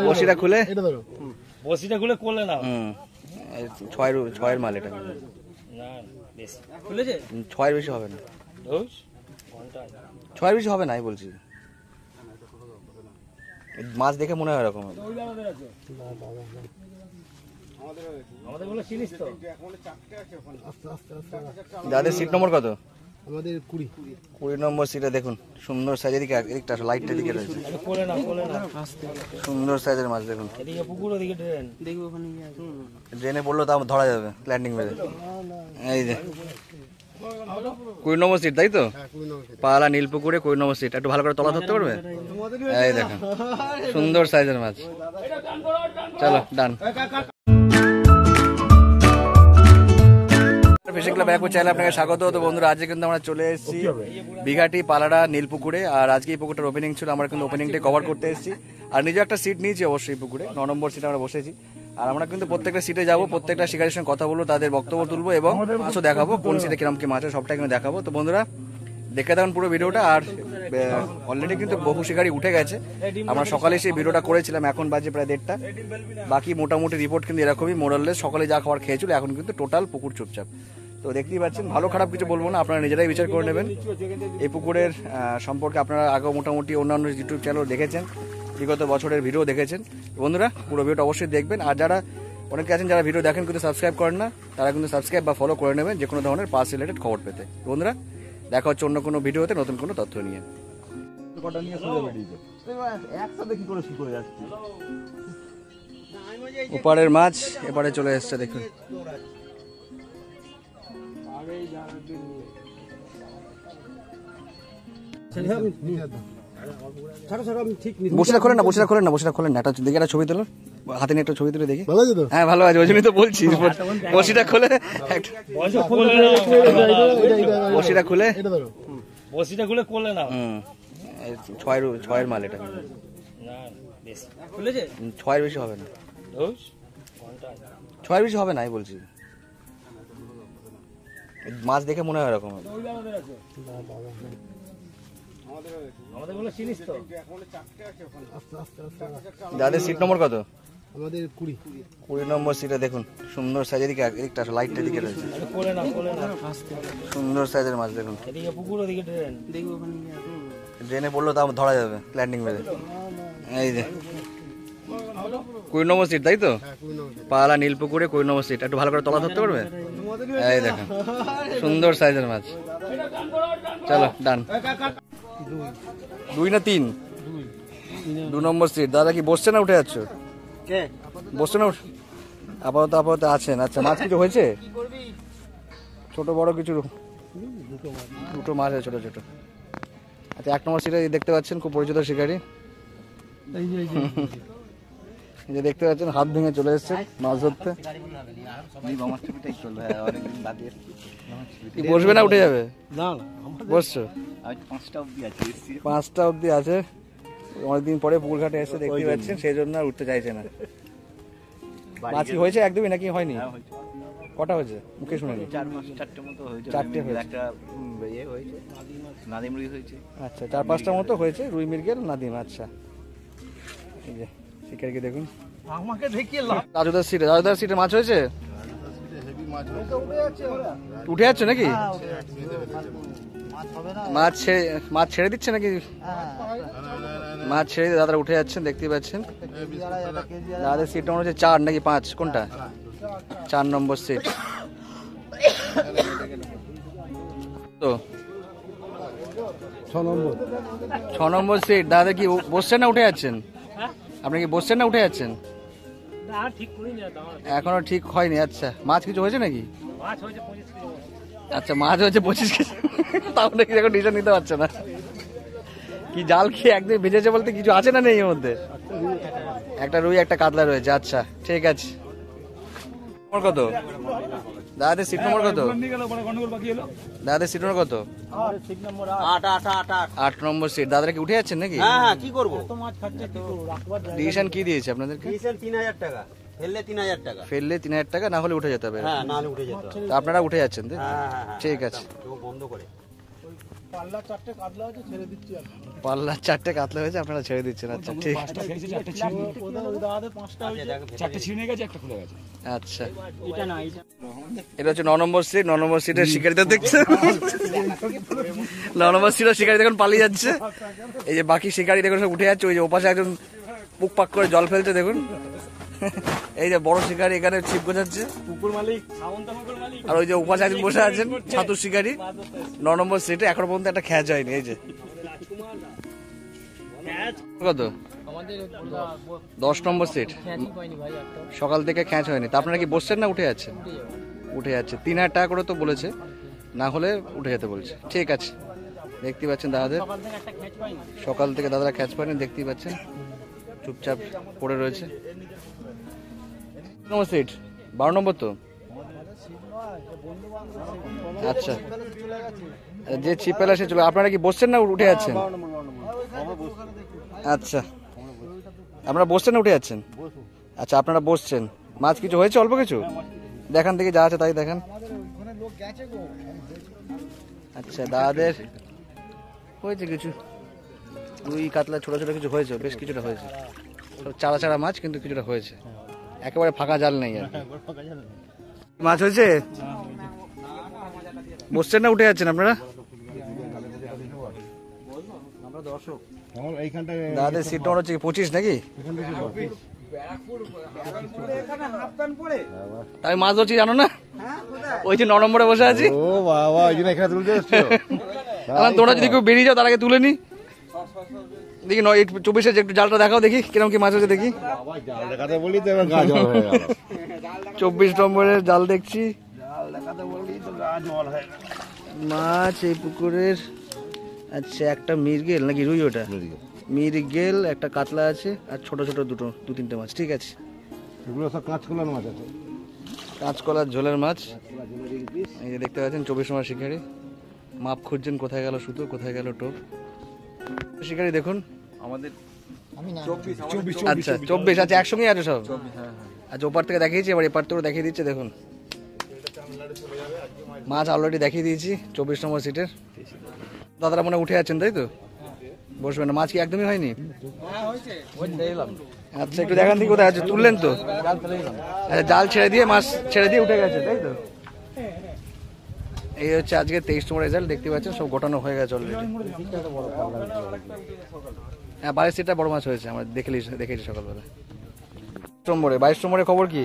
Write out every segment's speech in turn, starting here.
বসিটা খুলে বসিটা খুলে করলে না। ছয়ের মাল এটা। না বেশি খুলেছে, ছয়ের বেশি হবে না, ছয়ের বেশি হবে না আমি বলছি। মাছ দেখে মনে হয় এরকম। যাদের সিট নম্বর কত? আমাদের 20 নম্বর সিটে দেখুন সুন্দর সাইজের দিকে একটা লাইটটা দিকে রয়েছে, সুন্দর সাইজের মাছ দেখুন। ড্রেনে পড়লো তা ধরা যাবে ল্যান্ডিং মেরে। এই যে 20 নম্বর সিট, তাই তো? পালা নীলপুকুরে 20 নম্বর সিট। একটু ভালো করে তলা ধরতে পারবে? এই দেখুন সুন্দর সাইজের মাছ। চলো ডান। ফিশিং ক্লাব ব্যারাকপুর চ্যানেলে আপনাকে স্বাগত। তো বন্ধুরা, আজকে কিন্তু আমরা চলে এসেছি বিঘাটি পালাড়া নীলপুকুরে। আর আজকে এই পুকুরটার ওপেনিং ছিল, আমরা কিন্তু ওপেনিংটা কভার করতে এসেছি। আর নিজে একটা সিট নিয়েছি অবশ্যই পুকুরে, 9 নম্বর সিটে আমরা বসেছি। আর আমরা কিন্তু প্রত্যেকটা সিটে যাবো, প্রত্যেকটা শিকারের সঙ্গে কথা বলবো, তাদের বক্তব্য তুলবো এবং মাছও দেখাবো, কোন সিটে কিরকম কি মাছ আছে সবটাই কিন্তু দেখাবো। তো বন্ধুরা দেখে থাকুন পুরো ভিডিওটা। আর অলরেডি কিন্তু বহু শিকারি উঠে গেছে, আমরা সকালে সেই ভিডিওটা করেছিলাম, এখন বাজে প্রায় 1:30। বাকি মোটামুটি রিপোর্ট কিন্তু এরকমই, মোরাললেস সকালে যা খাবার খেয়েছিল, এখন কিন্তু টোটাল পুকুর চুপচাপ। তো দেখতেই পাচ্ছেন, ভালো খারাপ কিছু বলবো না, আপনারা নিজেরাই বিচার করে নেবেন। এই পুকুরের সম্পর্কে আপনারা আগেও মোটামুটি অন্যান্য ইউটিউব চ্যানেল দেখেছেন, বিগত বছরের ভিডিও দেখেছেন। বন্ধুরা পুরো ভিডিওটা অবশ্যই দেখবেন। আর যারা অনেকে আছেন যারা ভিডিও দেখেন কিন্তু সাবস্ক্রাইব করেন না, তারা কিন্তু সাবস্ক্রাইব বা ফলো করে নেবেন যে কোনো ধরনের পাস রিলেটেড খবর পেতে। বন্ধুরা দেখা হচ্ছে অন্য কোনো ভিডিওতে নতুন কোনো তথ্য নিয়ে। ওপারের মাছ এপারে চলে এসছে দেখুন। বসিটা খোলেন না, বসিটা খোলেন না, বসিটা খোলেন না, একটা দেখে একটা ছবি তোলো, হাতে নিয়ে একটা ছবি তুলে দেখি। হ্যাঁ ভালো আছে, ওই জন্যই তো বলছি বসিটা খুলে, বসিটা খুলে, বসিটা খুলে করলে না। ছয়ের মাল এটা। না বেশি খুলেছে, ছয়ের বেশি হবে না, ছয়ের বেশি হবে না আমি বলছি। মাছ দেখে মনে হয় এরকম। যাদের সিট নম্বর কত? আমাদের 20 নম্বর সিটে দেখুন সুন্দর সাইজের দিকে একটা লাইটটা দিকে রয়েছে, সুন্দর সাইজের মাছ দেখুন। ড্রেনে পড়লো তা ধরা যাবে ল্যান্ডিং মেরে। এই যে 20 নম্বর সিট, তাই তো? পালা নীলপুকুরে 20 নম্বর সিট। একটু ভালো করে তলা ধরতে পারবে? এই দেখুন সুন্দর সাইজের মাছ। চলো ডান। 2 না 3? 2 নম্বর সিট। দাদা কি বসছে না উঠে যাচ্ছ? বসছে না আপাতত আছেন। আচ্ছা মাছ কিছু হয়েছে? ছোট বড় কিছু? দুটো মাছ আছে ছোট ছোট। আচ্ছা 1 নম্বর সিটে দেখতে পাচ্ছেন খুব পরিচিত শিকারি, যে দেখতে পাচ্ছেন হাত ভেঙে চলে এসছে মাছ ধরতে। বসবে না উঠে যাবে? বসছো? 5টা অব্দি আছে। অনেকদিন পরে পুকুর ঘাটে এসে দেখতে পাচ্ছেন, সেই জন্য আর উঠতে চাইছে না। মাছ কি হয়েছে একদমই নাকি হয়নি? কটা হয়েছে মুখে শুনেনি? 4-5টা মতো হয়েছে। 4টে হয়েছে। একটা ইয়ে হয়েছে, নাদিম রুই হয়েছে। আচ্ছা 4-5টা মতো হয়েছে, রুই মৃগেল নাদিম। আচ্ছা এই যে শিকারিকে দেখুন, আমাকে দেখিয়ে রাজুদার সিটে মাছ হয়েছে। উঠে যাচ্ছে নাকি? মাছ ছেড়ে দিচ্ছে নাকি? মাছ ছেড়ে দিয়ে দাদারা উঠে যাচ্ছেন, দেখতে পাচ্ছেন। দাদাদের সিট নম্বর হচ্ছে 4 নাকি 5? কোনটা? 4 নম্বর সিট। তো 6 নম্বর সিট। দাদা কি বসছেন না উঠে যাচ্ছেন? আপনি কি বসছেন না উঠে যাচ্ছেন? এখনো ঠিক হয়নি। আচ্ছা মাছ কিছু হয়েছে নাকি? আচ্ছা মাছ হয়েছে 25 কেজি। তাহলে কি এখন ডিসিশন নিতে পারছে না? কি জাল খেয়ে একদিন ভেজেছে বলতে কিছু আছে না নেই এর মধ্যে? একটা রুই একটা কাতলা রয়েছে। আচ্ছা ঠিক আছে। কত দাদাদের সিট নম্বর কত? দাদাদের সিট নম্বর কত? 8 নম্বর সিট। দাদারা কি উঠে যাচ্ছেন নাকি? হ্যাঁ কি করবো, ডিসিশন কি দিয়েছে আপনাদেরকে? 3000 টাকা ফেললে 3000 টাকা, ফেললে 3000 টাকা, না হলে উঠে যেতে হবে। হ্যাঁ না হলে উঠে যেতে হবে। আপনারা উঠে যাচ্ছেন? ঠিক আছে বন্ধ করে পাল্লা 4টে কাতলা হয়েছে, আপনারা ছেড়ে দিচ্ছেন। আচ্ছা ঠিক, আচ্ছা এটা হচ্ছে 9 নম্বর সিট। 9 নম্বর সিটের শিকারিটা দেখছে, 9 নম্বর সিটের শিকারি দেখুন পালিয়ে যাচ্ছে। এই যে বাকি শিকারি দেখুন সব উঠে যাচ্ছে। ওই যে ওপাশে একজন পুক পাক করে জল ফেলছে দেখুন। এই যে বড় শিকারি এখানে ছিপ গোছাচ্ছে, পুকুর মালিক, সামন্ত পুকুর মালিক। আর ওই যে ওপাশে একজন বসে আছেন ছাতুর শিকারি 9 নম্বর সিটে। এখনো পর্যন্ত একটা খ্যাচ হয়নি। এই যে কত 10 নম্বর সিট, সকাল থেকে খ্যাচ হয়নি। তা আপনারা কি বসছেন না উঠে যাচ্ছেন? উঠে যাচ্ছে। 3000 টাকা করে তো বলেছে, না হলে উঠে যেতে বলছে। ঠিক আছে, দেখতে পাচ্ছেন দাদাদের সকাল থেকে দাদারা খ্যাচ পায়নি, দেখতেই পাচ্ছেন চুপচাপ পড়ে রয়েছে। নম্বর সিট 12 নম্বর তো। আচ্ছা, যে ছিপ পেলা সে চলে। আপনারা কি বসছেন না উঠে যাচ্ছেন? আচ্ছা, আপনারা বসছেন না উঠে যাচ্ছেন? আচ্ছা, আপনারা বসছেন। মাছ কিছু হয়েছে? অল্প কিছু দেখান থেকে, যা আছে তাই দেখান। আচ্ছা, দাদাদের হয়েছে কিছু রুই কাতলা ছোট ছোট কিছু হয়েছে, বেশ কিছুটা হয়েছে। চারা চারা মাছ, কিন্তু কিছুটা হয়েছে, একেবারে ফাঁকা জাল নেই আর। মাছ হয়েছে? বসছেন না উঠে যাচ্ছেন আপনারা? দাদাদের সিট নম্বর হচ্ছে 25 নাকি? আমি মাছ ধরছি জানো না? ওই যে 9 নম্বরে বসে আছি। ও বাবা, ওই জন্য এখানে তুলতে এসছো? তোমরা যদি কেউ বেরিয়ে যাও তার আগে তুলে নি। দেখি 24-এর একটু জালটা দেখাও দেখি কিরকম কি মাছ হচ্ছে দেখি। জাল দেখাতে বলি তো এবার গা জল হয়ে গেল। 24 নম্বরের জাল দেখছি। মাছ এই পুকুরের। আচ্ছা, একটা মিরগেল নাকি রুই? ওটা মিরগেল, একটা কাতলা আছে, আর ছোট ছোট 2-3টে মাছ। ঠিক আছে, এগুলো সব কাঁচকলার মাছ আছে। কাঁচকলার ঝোলের মাছ। এই যে দেখতে পাচ্ছেন 24 নম্বর শিকারি মাপ খুঁজছেন, কোথায় গেল সুতো, কোথায় গেল টোপ। শিকারি দেখুন আমাদের 24। আচ্ছা 24, আচ্ছা একসঙ্গেই আছে সব। আচ্ছা, ওপার থেকে দেখিয়েছি, এবার এপার থেকে দেখিয়ে দিচ্ছে দেখুন। মাছ অলরেডি দেখিয়ে দিয়েছি 24 নম্বর সিটের। দাদারা মনে উঠে যাচ্ছেন তাই তো? বসবেন না? মাছ কি একদমই হয়নি? আচ্ছা, একটু দেখান দিই কোথায় আছে। তুললেন তো? জাল ছেড়ে দিয়ে মাছ ছেড়ে দিয়ে উঠে গেছে তাই তো? এই হচ্ছে আজকে 23 নম্বর রেজাল্ট। দেখতে পাচ্ছেন সব গোটানো হয়ে গেছে অলরেডি। হ্যাঁ, 22 সিটটা বড় মাছ হয়েছে, আমরা দেখেছি সকালবেলা। 22 নম্বরের খবর কি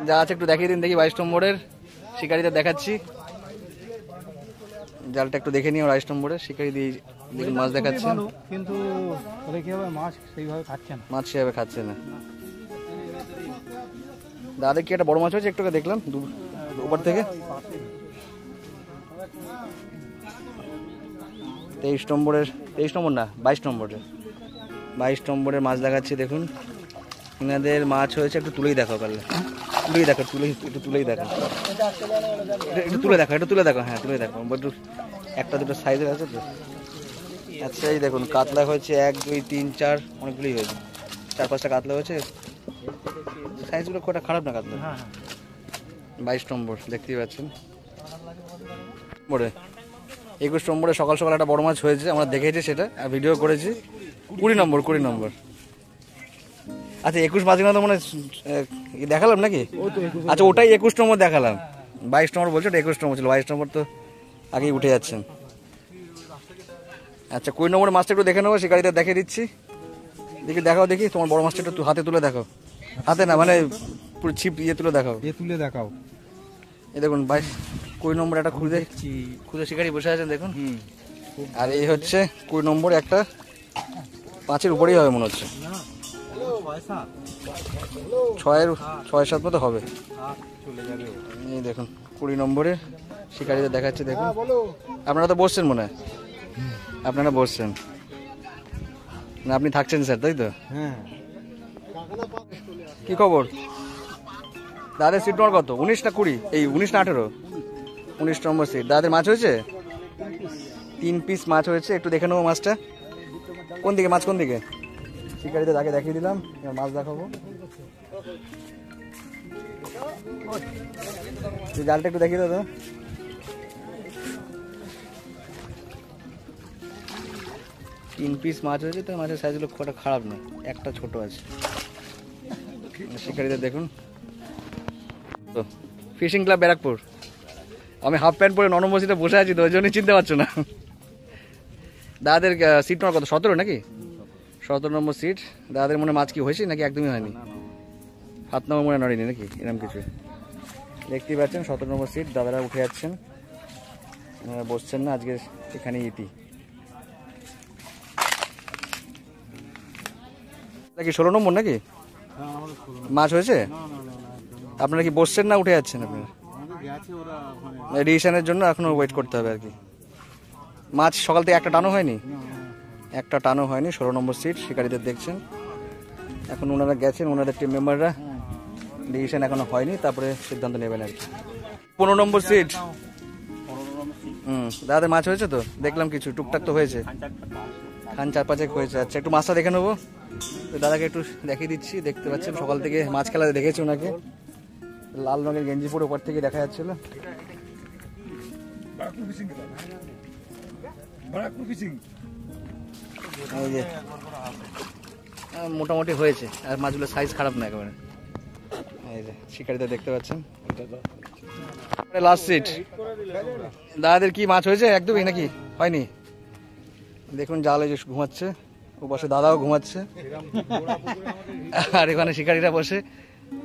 যা আছে একটু দেখিয়ে দিন দেখি। 22 নম্বরের শিকারিদের দেখাচ্ছি, জালটা একটু দেখে নিও। 22 নম্বরের শিকারি দিয়ে দেখুন মাছ দেখাচ্ছে, কিন্তু মাছ সেইভাবে খাচ্ছে না। মাছ সেভাবে খাচ্ছে না। দাদা কি একটা বড় মাছ হয়েছে, একটু দেখলাম উপর থেকে। 23 নম্বরের, 23 নম্বর না 22 নম্বরের, 22 নম্বরের মাছ দেখাচ্ছি দেখুন। এনাদের মাছ হয়েছে, একটু তুলেই দেখো পারলে, তুলেই দেখো, একটু তুলেই দেখো, একটু তুলে দেখো, একটু তুলে দেখো। হ্যাঁ, তুলে দেখো, একটু একটা দুটো সাইজের আছে তো। আচ্ছা, এই দেখুন কাতলা হয়েছে 1 2 3 4, অনেকগুলোই হয়েছে, 4-5টা কাতলা হয়েছে। সাইজগুলো খুব একটা খারাপ না কাতলা। 22 নম্বর দেখতেই পাচ্ছেন। 21 নম্বরে সকাল সকাল একটা বড় মাছ হয়েছে, আমরা দেখেছি সেটা আর ভিডিও করেছি। 20 নম্বর। আচ্ছা, 21 মাছগুলো তো মনে দেখালাম নাকি? আচ্ছা, ওটাই 21 নম্বর দেখালাম। 22 নম্বর বলছো, ওটা 21 নম্বর ছিল। 22 নম্বর তো আগেই উঠে যাচ্ছেন। আচ্ছা, 20 নম্বরের মাছটা একটু দেখে নেবো, শিকারিদের দেখিয়ে দিচ্ছি। দেখি দেখাও দেখি, তোমার বড় মাছটা একটু হাতে তুলে দেখো। হাতে না, মানে পুরো ছিপ ইয়ে তুলে দেখাও। এই দেখুন 20 নম্বর একটা খুদে শিকারি বসে আছেন দেখুন। আর এই হচ্ছে 20 নম্বর, একটা 5-এর উপরেই হবে মনে হচ্ছে, 6-7 মতো হবে। এই দেখুন 20 নম্বরে শিকারিদের দেখাচ্ছে দেখুন। আপনারা তো বসছেন মনে হয়, আপনারা বসছেন না? আপনি থাকছেন স্যার তাই তো? হ্যাঁ। কি খবর দাদাদের সিট নম্বর কত? 19 না 20? এই 19 না 18? 19 নম্বর সিট। দাদাদের মাছ হয়েছে 3 পিস মাছ হয়েছে, একটু দেখে নেবো মাছটা কোন দিকে, মাছ কোন দিকে। শিকারিদের আগে দেখিয়ে দিলাম, এবার মাছ দেখাবো। জালটা একটু দেখিয়ে দাও। 3 পিস মাছ হয়েছে, তো মাছের সাইজগুলো খুব একটা খারাপ না, একটা ছোট আছে। শিকারীদের দেখুন তো, ফিশিং ক্লাব ব্যারাকপুর। আমি হাফ প্যান্ট পরে 9 নম্বর সিটে বসে আছি, তো ওই জন্যই চিনতে পারছো না। দাদাদের সিট নম্বর কত? 17 নাকি? 17 নম্বর সিট। দাদাদের মনে মাছ কি হয়েছে নাকি একদমই হয়নি? 7 নম্বর মনে নড়েনি নাকি, এরকম কিছু। দেখতেই পাচ্ছেন 17 নম্বর সিট, দাদারা উঠে যাচ্ছেন, বসছেন না আজকে এখানে ইতি। কি 16 নম্বর নাকি মাছ হয়েছে? আপনারা কি বসছেন না উঠে যাচ্ছেন? আপনারা এডিশনের জন্য এখনো ওয়েট করতে হবে আর কি। মাছ সকাল থেকে একটা টানো হয়নি, একটা টানো হয়নি। 16 নম্বর সিট শিকারীদের দেখছেন, এখন ওনারা গেছেন, ওনাদের টিম মেম্বাররা, ডিসিশন এখনো হয়নি, তারপরে সিদ্ধান্ত নেবেন আর কি। 15 নম্বর সিট। দাদাদের মাছ হয়েছে তো? দেখলাম কিছু টুকটাক তো হয়েছে, খান 4-5 হয়েছে। আচ্ছা, একটু মাছটা দেখে নেবো, তো দাদাকে একটু দেখিয়ে দিচ্ছি। দেখতে পাচ্ছেন সকাল থেকে মাছ খেলা দেখেছি ওনাকে, লাল রঙের গেঞ্জি পরে উপর থেকে দেখা যাচ্ছিল। এই যে মোটামুটি হয়েছে, আর মাছগুলোর সাইজ খারাপ না একেবারে। এই যে শিকারীদের দেখতে পাচ্ছেন, লাস্ট সিট। দাদাদের কি মাছ হয়েছে একদমই নাকি হয়নি? দেখুন জালে যে ঘুমাচ্ছে, ও বসে দাদাও ঘুমাচ্ছে, আর এখানে শিকারীরা বসে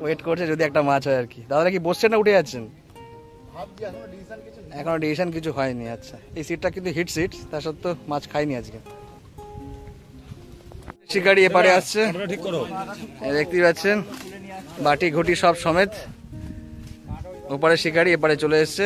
ওয়েট করছে যদি একটা মাছ হয় আর কি। দাদারা কি বসছেন না উঠে যাচ্ছেন? এখনো ডিসিশন কিছু হয়নি। আচ্ছা, এই সিটটা কিন্তু হিট সিট, তা সত্ত্বেও মাছ খায়নি আজকে। শিকারি এপারে আসছে, দেখতেই পাচ্ছেন বাটি ঘটি সব সমেত। ওপারে শিকারি এপারে চলে এসছে।